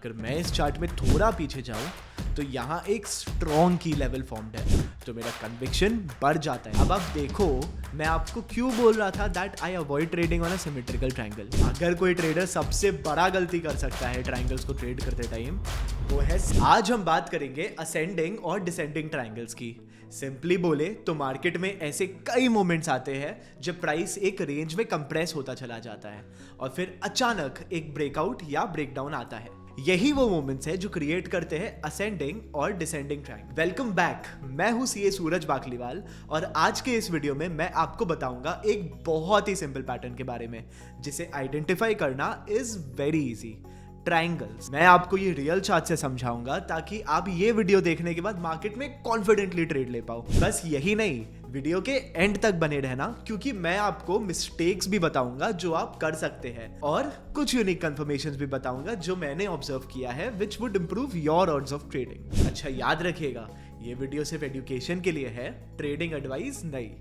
अगर मैं इस चार्ट में थोड़ा पीछे जाऊं तो यहाँ एक स्ट्रॉन्ग की लेवल फॉर्म्ड है, तो मेरा कन्विक्शन बढ़ जाता है। अब आप देखो मैं आपको क्यों बोल रहा था that I avoid trading on a symmetrical triangle. अगर कोई ट्रेडर सबसे बड़ा गलती कर सकता है ट्रायंगल्स को ट्रेड करते टाइम, वो है आज हम बात करेंगे असेंडिंग और डिसेंडिंग ट्रायंगल्स की। सिंपली बोले तो मार्केट में ऐसे कई मोमेंट्स आते हैं जब प्राइस एक रेंज में कंप्रेस होता चला जाता है और फिर अचानक एक ब्रेकआउट या ब्रेकडाउन आता है। यही वो मोमेंट्स है जो क्रिएट करते हैं असेंडिंग और डिसेंडिंग ट्रायंगल। वेलकम बैक, मैं हूं सीए सूरज बाकलीवाल और आज के इस वीडियो में मैं आपको बताऊंगा एक बहुत ही सिंपल पैटर्न के बारे में जिसे आइडेंटिफाई करना इज वेरी इजी। ट्रायंगल्स। मैं आपको ये रियल चार्ट से समझाऊंगा ताकि आप ये वीडियो देखने के बाद मार्केट में कॉन्फिडेंटली ट्रेड ले पाओ। बस यही नहीं, वीडियो के एंड तक बने रहना क्योंकि मैं आपको मिस्टेक्स भी बताऊंगा जो आप कर सकते हैं और कुछ यूनिक कंफर्मेशंस भी बताऊंगा जो मैंने ऑब्जर्व किया है which would improve your odds of trading. अच्छा याद रखिएगा, ये वीडियो सिर्फ एजुकेशन के लिए है, ट्रेडिंग एडवाइस नहीं।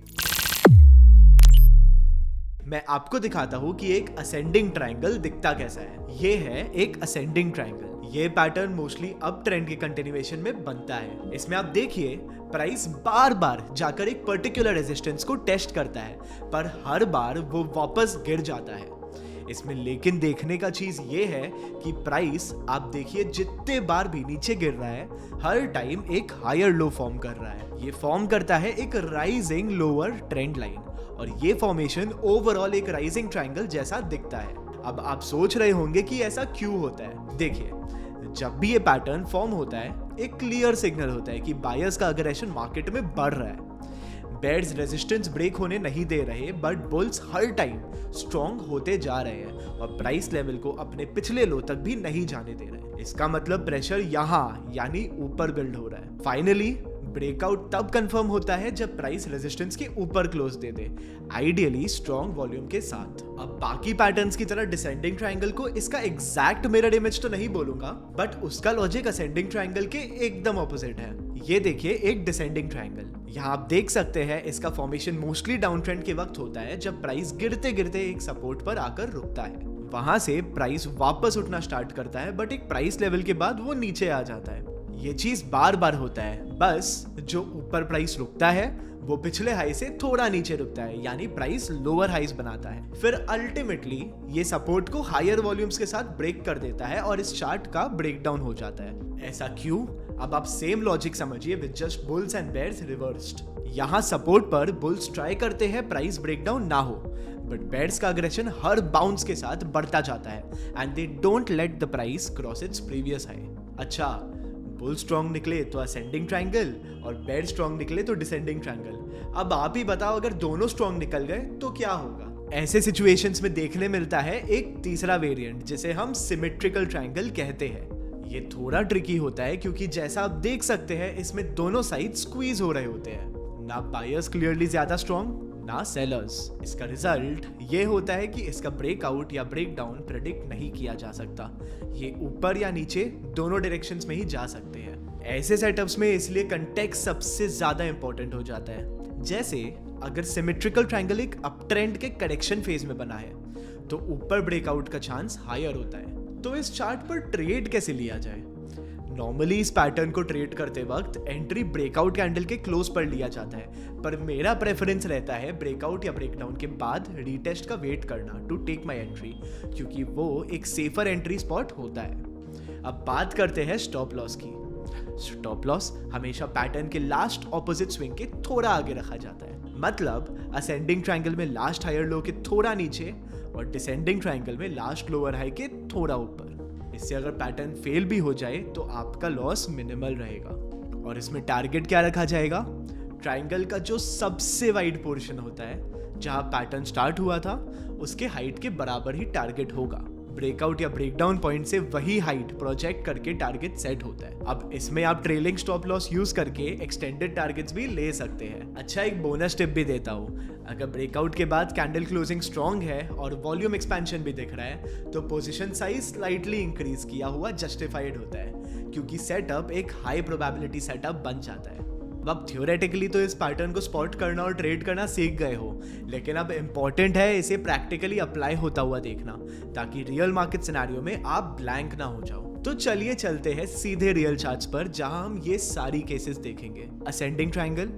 मैं आपको दिखाता हूं कि एक असेंडिंग ट्रायंगल दिखता कैसा है। ये है एक असेंडिंग ट्रायंगल। ये पैटर्न मोस्टली अप ट्रेंड के कंटिन्यूएशन में बनता है। इसमें आप देखिए प्राइस बार बार जाकर एक पर्टिकुलर रेजिस्टेंस को टेस्ट करता है पर हर बार वो वापस गिर जाता है। इसमें लेकिन देखने का चीज ये है कि प्राइस आप देखिए जितने बार भी नीचे गिर रहा है हर टाइम एक हायर लो फॉर्म कर रहा है। ये फॉर्म करता है एक राइजिंग लोअर ट्रेंड लाइन और ये फॉर्मेशन ओवरऑल एक राइजिंग ट्रायंगल जैसा दिखता है। अब आप सोच रहे होंगे कि ऐसा क्यों होता है। देखिए, जब भी ये पैटर्न फॉर्म होता है एक क्लियर सिग्नल होता है कि बायर्स का अग्रेशन मार्केट में बढ़ रहा है। बेयर्स रेजिस्टेंस ब्रेक होने नहीं दे रहे but bulls her time strong होते जा रहे हैं और प्राइस लेवल को अपने पिछले लो तक भी नहीं जाने दे रहे। इसका मतलब प्रेशर यहाँ यानी ऊपर बिल्ड हो रहा है। फाइनली ब्रेकआउट तब कंफर्म होता है जब प्राइस रेजिस्टेंस के ऊपर क्लोज दे दे, आइडियली स्ट्रॉन्ग वॉल्यूम के साथ। अब बाकी पैटर्न्स की तरह डिसेंडिंग ट्रायंगल को इसका एग्जैक्ट मिरर इमेज तो नहीं बोलूंगा बट उसका लॉजिक असेंडिंग ट्रायंगल के एकदम ऑपोजिट है। ये देखिए एक डिसेंडिंग ट्रायंगल। यहाँ आप देख सकते हैं इसका फॉर्मेशन मोस्टली डाउन ट्रेंड के वक्त होता है जब प्राइस गिरते गिरते एक सपोर्ट पर आकर रुकता है। वहां से प्राइस वापस उठना स्टार्ट करता है बट एक प्राइस लेवल के बाद वो नीचे आ जाता है। ये चीज बार बार होता है, बस जो ऊपर प्राइस रुकता है वो पिछले हाई से थोड़ा नीचे रुकता है यानी प्राइस लोअर हाइज बनाता है। फिर अल्टीमेटली ये सपोर्ट को हायर वॉल्यूम्स के साथ ब्रेक कर देता है और इस चार्ट का ब्रेकडाउन हो जाता है। ऐसा क्यों? अब आप सेम लॉजिक समझिए with just bulls and bears reversed. यहाँ सपोर्ट पर बुल्स ट्राई करते हैं प्राइस ब्रेकडाउन ना हो बट बेयर्स का अग्रेशन हर बाउंस के साथ बढ़ता जाता है and they don't let the price cross its previous high. अच्छा, बुल स्ट्रॉन्ग निकले तो असेंडिंग ट्रायंगल और बेयर स्ट्रॉन्ग निकले तो डिसेंडिंग ट्रायंगल। अब आप ही बताओ अगर दोनों स्ट्रॉन्ग निकल गए तो क्या होगा। ऐसे सिचुएशंस में देखने मिलता है एक तीसरा वेरिएंट जिसे हम सिमेट्रिकल ट्रायंगल कहते हैं। ये थोड़ा ट्रिकी होता है क्योंकि जैसा आप देख सकते हैं इसमें दोनों साइड स्क्वीज हो रहे होते हैं, ना बायर्स क्लियरली ज्यादा स्ट्रॉन्ग ना सेलर्स। इसका रिजल्ट ये होता है कि इसका ब्रेकआउट या ब्रेकडाउन प्रेडिक्ट नहीं किया जा सकता। ये ऊपर या नीचे दोनों डायरेक्शंस में ही जा सकते हैं। ऐसे सेटअप्स में इसलिए कंटेक्स्ट सबसे ज्यादा इंपॉर्टेंट हो जाता है। जैसे अगर सिमेट्रिकल ट्रायंगल एक अप ट्रेंड के करेक्शन फेज में बना है तो ऊपर ब्रेकआउट का चांस हायर होता है। तो इस चार्ट पर ट्रेड कैसे लिया जाए? नॉर्मली इस पैटर्न को ट्रेड करते वक्त एंट्री ब्रेकआउट कैंडल के क्लोज पर लिया जाता है पर मेरा प्रेफरेंस रहता है ब्रेकआउट या ब्रेकडाउन के बाद रीटेस्ट का वेट करना टू टेक माय एंट्री क्योंकि वो एक सेफर एंट्री स्पॉट होता है। अब बात करते हैं स्टॉप लॉस की। स्टॉप लॉस हमेशा पैटर्न के लास्ट ऑपोजिट स्विंग के थोड़ा आगे रखा जाता है, मतलब असेंडिंग ट्रायंगल में लास्ट हायर लो के थोड़ा नीचे और डिसेंडिंग ट्रायंगल में लास्ट लोअर हाई के थोड़ा ऊपर। इससे अगर पैटर्न फेल भी हो जाए तो आपका लॉस मिनिमल रहेगा। और इसमें टारगेट क्या रखा जाएगा? ट्रायंगल का जो सबसे वाइड पोर्शन होता है जहां पैटर्न स्टार्ट हुआ था उसके हाइट के बराबर ही टारगेट होगा। ब्रेकआउट या ब्रेकडाउन पॉइंट से वही हाइट प्रोजेक्ट करके टारगेट सेट होता है। अब इसमें आप ट्रेलिंग स्टॉप लॉस यूज करके एक्सटेंडेड टारगेट्स भी ले सकते हैं। अच्छा, एक बोनस टिप भी देता हूँ, अगर ब्रेकआउट के बाद कैंडल क्लोजिंग स्ट्रॉन्ग है और वॉल्यूम एक्सपेंशन भी दिख रहा है तो पोजीशन साइज स्लाइटली इंक्रीज किया हुआ जस्टिफाइड होता है क्योंकि सेटअप एक हाई प्रोबेबिलिटी सेटअप बन जाता है। अब थ्योरेटिकली तो इस पैटर्न को स्पॉट करना और ट्रेड करना सीख गए हो, लेकिन अब इंपॉर्टेंट है इसे प्रैक्टिकली अप्लाई होता हुआ देखना ताकि रियल मार्केट सिनेरियो में आप ब्लैंक ना हो जाओ। तो चलिए चलते हैं सीधे रियल चार्ट्स पर, जहां हम ये सारी केसेस देखेंगे: ascending triangle,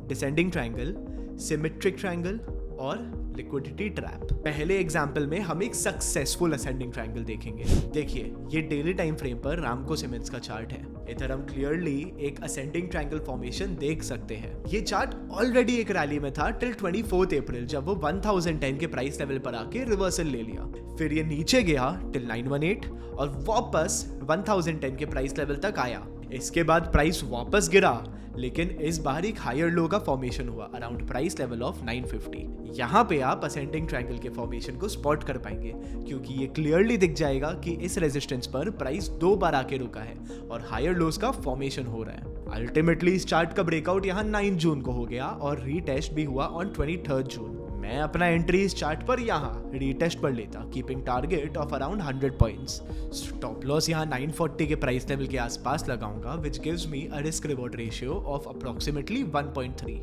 descending triangle, symmetric triangle और लिक्विडिटी ट्रैप। पहले एग्जांपल में हम एक सक्सेसफुल असेंडिंग ट्रायंगल देखेंगे। देखिए, ये डेली टाइम फ्रेम पर रामको सीमेंट्स का चार्ट है। इधर हम क्लियरली एक असेंडिंग ट्रायंगल फॉर्मेशन देख सकते हैं। ये चार्ट ऑलरेडी एक रैली में था टिल 24 अप्रैल, जब वो 1010 के प्राइस लेवल पर आके रिवर्सल ले लिया। फिर ये नीचे गया टिल 918 और वापस 1010 के प्राइस लेवल तक आया। इसके बाद प्राइस वापस गिरा, लेकिन इस बार एक हायर लो का फॉर्मेशन हुआ अराउंड प्राइस लेवल ऑफ 950। यहाँ पे आप असेंडिंग ट्रायंगल के फॉर्मेशन को स्पॉट कर पाएंगे, क्योंकि ये क्लियरली दिख जाएगा कि इस रेजिस्टेंस पर प्राइस 2 बार आके रुका है और हायर लोस का फॉर्मेशन हो रहा है। अल्टीमेटली इस चार्ट का ब्रेकआउट यहाँ 9 जून को हो गया और रीटेस्ट भी हुआ ऑन 23 जून। मैं अपना एंट्री इस चार्ट पर यहाँ रीटेस्ट पर लेता, keeping target of around 100 points. Stop loss यहाँ 940 के प्राइस लेवल के आसपास लगाऊंगा, which gives me a risk reward ratio of approximately 1.3।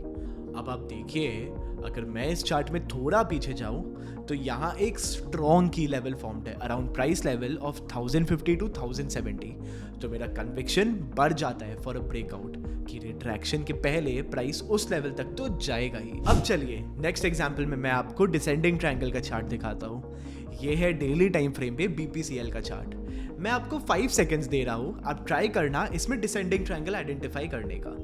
अब आप देखिए, अगर मैं इस चार्ट में थोड़ा पीछे जाऊं तो यहाँ एक स्ट्रॉन्ग की लेवल फॉर्म्ड है around price level of 1050 to 1070। तो मेरा कन्विक्शन बढ़ जाता है फॉर अ ब्रेकआउट कि रिट्रैक्शन के पहले प्राइस उस लेवल तक तो जाएगा ही। अब चलिए नेक्स्ट एग्जांपल में मैं आपको डिसेंडिंग ट्रायंगल का चार्ट दिखाता हूँ। ये है डेली टाइम फ्रेम पे BPCL का चार्ट। मैं आपको 5 सेकेंड्स दे रहा हूँ, आप ट्राई करना इसमें डिसेंडिंग ट्रायंगल आइडेंटिफाई करने का।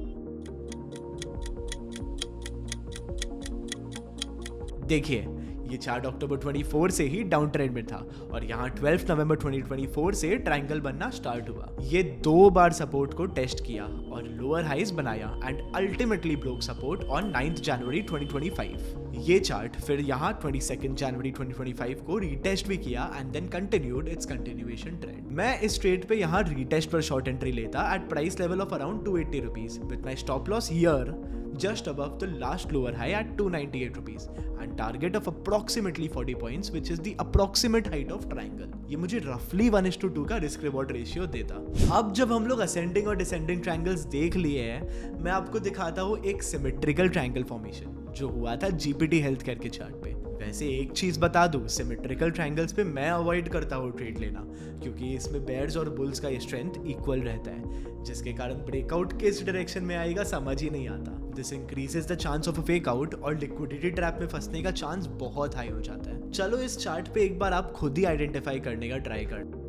देखिए, ये चार्ट अक्टूबर 24 से ही डाउन ट्रेंड में था और यहाँ 12 नवंबर 2024 से ट्रायंगल बनना स्टार्ट हुआ। ये 2 बार सपोर्ट को टेस्ट किया और लोअर हाइज बनाया and ultimately broke support on 9 जनवरी 2025। ये चार्ट फिर यहाँ 22 जनवरी 2025 को रीटेस्ट भी किया and then continued its continuation trend. मैं इस ट्रेड पे यहाँ रीटेस्ट पर शॉर्ट एंट्री लेता at price level of around 280 rupees with my stop loss here just above the last lower high at 298 rupees and target of approximately 40 points, which is the approximate height of triangle. ये मुझे roughly 1:2 का risk reward ratio देता। अब जब हम लोग ascending और descending triangles देख लिए हैं, मैं आपको दिखाता हूँ एक symmetrical triangle formation जो हुआ था GPT हेल्थकेयर के चार्ट पे। वैसे एक चीज बता दूं, सिमेट्रिकल ट्रायंगल्स पे मैं अवॉइड करता हूँ ट्रेड लेना, क्योंकि इसमें बेयर्स और बुल्स का स्ट्रेंथ इक्वल रहता है, जिसके कारण ब्रेकआउट किस डायरेक्शन में आएगा समझ ही नहीं आता। This increases the chance of a fake out और लिक्विडिटी ट्रैप में फंसने का चांस बहुत हाई हो जाता है। चलो इस चार्ट पे एक बार आप खुद ही आइडेंटिफाई करने का ट्राई कर।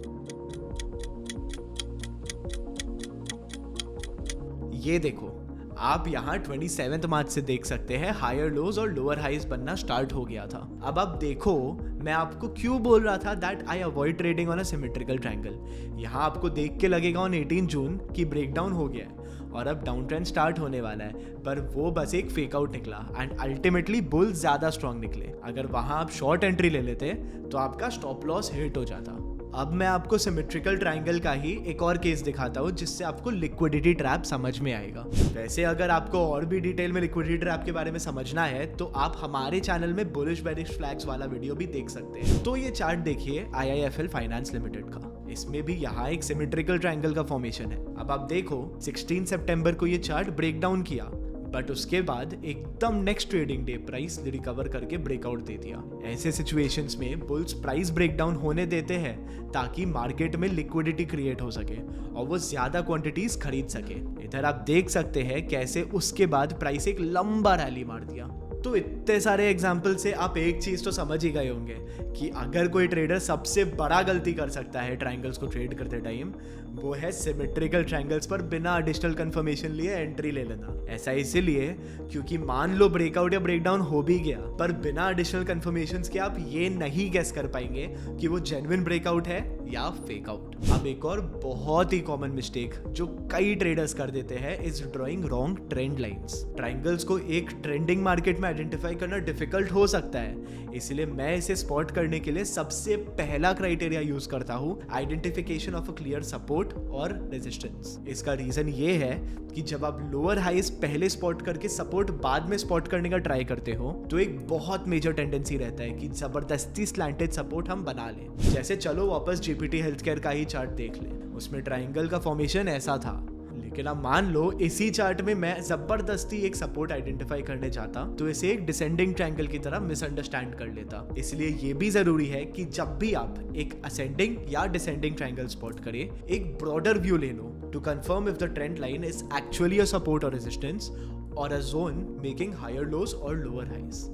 ये देखो, आप यहाँ 27 मार्च से देख सकते हैं हायर लोज और लोअर हाइज बनना स्टार्ट हो गया था। अब आप देखो, मैं आपको क्यों बोल रहा था that I avoid trading on a symmetrical triangle. यहाँ आपको देख के लगेगा ऑन 18 जून की ब्रेकडाउन हो गया है और अब डाउन ट्रेंड स्टार्ट होने वाला है, पर वो बस एक फेक आउट निकला एंड अल्टीमेटली बुल ज्यादा स्ट्रांग निकले। अगर वहां आप शॉर्ट एंट्री ले लेते तो आपका स्टॉप लॉस हिट हो जाता। अब मैं आपको सिमेट्रिकल ट्रायंगल का ही एक और केस दिखाता हूँ, जिससे आपको लिक्विडिटी ट्रैप समझ में आएगा। वैसे अगर आपको और भी डिटेल में लिक्विडिटी ट्रैप के बारे में समझना है तो आप हमारे चैनल में बुलिश बेरिश फ्लैग्स वाला वीडियो भी देख सकते हैं। तो ये चार्ट देखिए IIFL फाइनेंस लिमिटेड का, इसमें भी यहाँ एक सिमेट्रिकल ट्रायंगल का फॉर्मेशन है। अब आप देखो, 16 सितंबर को ये चार्ट ब्रेक डाउन किया, बट उसके बाद एकदम next trading day price recover करके ब्रेकआउट दे दिया। ऐसे सिचुएशंस में बुल्स प्राइस ब्रेकडाउन होने देते हैं ताकि मार्केट में लिक्विडिटी क्रिएट हो सके और वो ज्यादा क्वांटिटीज खरीद सके। इधर आप देख सकते हैं कैसे उसके बाद प्राइस एक लंबा रैली मार दिया। तो इतने सारे एग्जाम्पल से आप एक चीज तो समझ ही गए होंगे कि अगर कोई ट्रेडर सबसे बड़ा गलती कर सकता है ट्रायंगल्स को ट्रेड करते टाइम, वो है सिमेट्रिकल ट्रायंगल्स पर बिना एडिशनल कंफर्मेशन लिए एंट्री ले लेना। ऐसा इसीलिए क्योंकि मान लो ब्रेकआउट या ब्रेकडाउन हो भी गया, पर बिना एडिशनल कंफर्मेशंस के आप ये नहीं गेस कर पाएंगे कि वो जेन्युइन ब्रेकआउट है या फेक आउट। अब एक और बहुत ही कॉमन मिस्टेक जो कई ट्रेडर्स कर देते हैं is drawing wrong trend lines. Triangles को एक ट्रेंडिंग मार्केट में आइडेंटिफाई करना डिफिकल्ट हो सकता है, इसलिए मैं इसे स्पॉट करने के लिए सबसे पहला क्राइटेरिया यूज करता हूँ identification of a clear support or resistance. इसका रीजन ये है कि जब आप लोअर हाइज पहले स्पॉट करके सपोर्ट बाद में स्पॉट करने का ट्राई करते हो तो एक बहुत मेजर टेंडेंसी रहता है कि जबरदस्ती स्लैंटेड सपोर्ट हम बना लें। जैसे चलो वापस GPT हेल्थकेयर का ही चार्ट देख लें, उसमें ट्रायंगल का फॉर्मेशन ऐसा था लेकिन अब मान लो इसी चार्ट में मैं जबरदस्ती एक सपोर्ट आइडेंटिफाई करने जाता तो इसे एक डिसेंडिंग ट्रायंगल की तरह मिसअंडरस्टैंड कर लेता। इसलिए ये भी जरूरी है कि जब भी आप एक असेंडिंग या डिसेंडिंग ट्रायंगल स्पॉट करें, एक ब्रॉडर व्यू ले लो to confirm if the trend line is actually a support or resistance or a zone making higher lows और लोअर हाइज।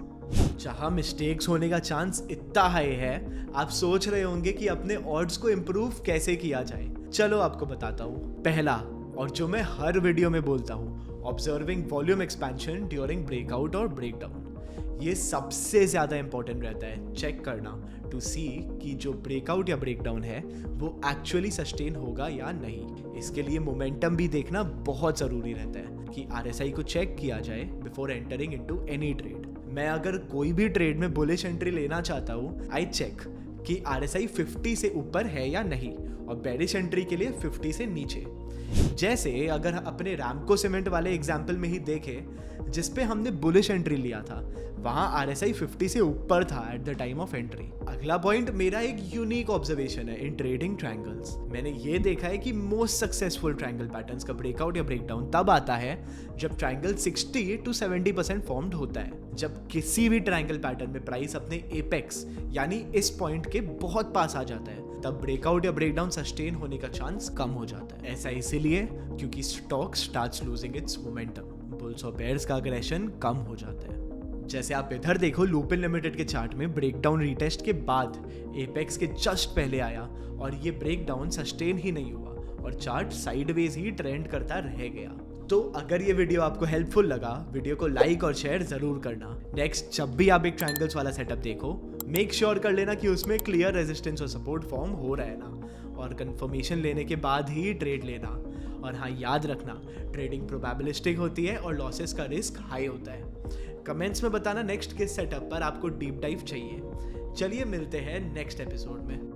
जहां मिस्टेक्स होने का चांस इतना हाई है, आप सोच रहे होंगे कि अपने ऑड्स को इम्प्रूव कैसे किया जाए। चलो आपको बताता हूँ। पहला, और जो मैं हर वीडियो में बोलता हूँ, observing volume expansion during breakout और ब्रेकडाउन। ये सबसे ज़्यादा इंपॉर्टेंट रहता है चेक करना टू सी कि जो ब्रेकआउट या ब्रेकडाउन है वो एक्चुअली सस्टेन होगा या नहीं। इसके लिए मोमेंटम भी देखना बहुत ज़रूरी रहता है कि RSI को चेक किया जाए before entering into any trade. मैं अगर कोई भी ट्रेड में बुलिश एंट्री लेना चाहता हूँ, आई चेक कि RSI 50 से ऊपर है या नहीं और बेरिश एंट्री के लिए 50 से नीचे। जैसे अगर अपने रैमको सीमेंट वाले एग्जाम्पल में ही देखें जिसपे हमने बुलिश एंट्री लिया था, वहाँ RSI 50 से ऊपर था at the time of entry. अगला पॉइंट मेरा एक यूनिक ऑब्जर्वेशन है इन ट्रेडिंग ट्रायंगल्स। मैंने ये देखा है कि मोस्ट सक्सेसफुल ट्रायंगल पैटर्न्स का ब्रेकआउट या ब्रेकडाउन तब आता है जब ट्रायंगल 60 to 70% फॉर्म्ड होता है। जब किसी भी ट्रायंगल पैटर्न में प्राइस अपने एपेक्स यानी इस पॉइंट के बहुत पास आ जाता है, तब ब्रेकआउट या ब्रेकडाउन सस्टेन होने का चांस कम हो जाता है। ऐसा इसीलिए क्योंकि stock starts losing its momentum, bulls और बेयर्स का अग्रेशन कम हो जाता है। जैसे आप इधर देखो, लुपिन लिमिटेड के चार्ट में ब्रेकडाउन रीटेस्ट के बाद एपेक्स के जस्ट पहले आया और ये ब्रेकडाउन सस्टेन ही नहीं हुआ और चार्ट साइडवेज ही ट्रेंड करता रह गया। तो अगर ये वीडियो आपको हेल्पफुल लगा, वीडियो को लाइक और शेयर जरूर करना। नेक्स्ट जब भी आप एक ट्रायंगल्स वाला सेटअप देखो, मेक श्योर कर लेना कि उसमें क्लियर रेजिस्टेंस और सपोर्ट फॉर्म हो रहा है ना, और कंफर्मेशन लेने के बाद ही ट्रेड लेना। और हाँ, याद रखना ट्रेडिंग प्रोबेबिलिस्टिक होती है और लॉसेस का रिस्क हाई होता है। कमेंट्स में बताना नेक्स्ट किस सेटअप पर आपको डीप डाइव चाहिए। चलिए मिलते हैं नेक्स्ट एपिसोड में।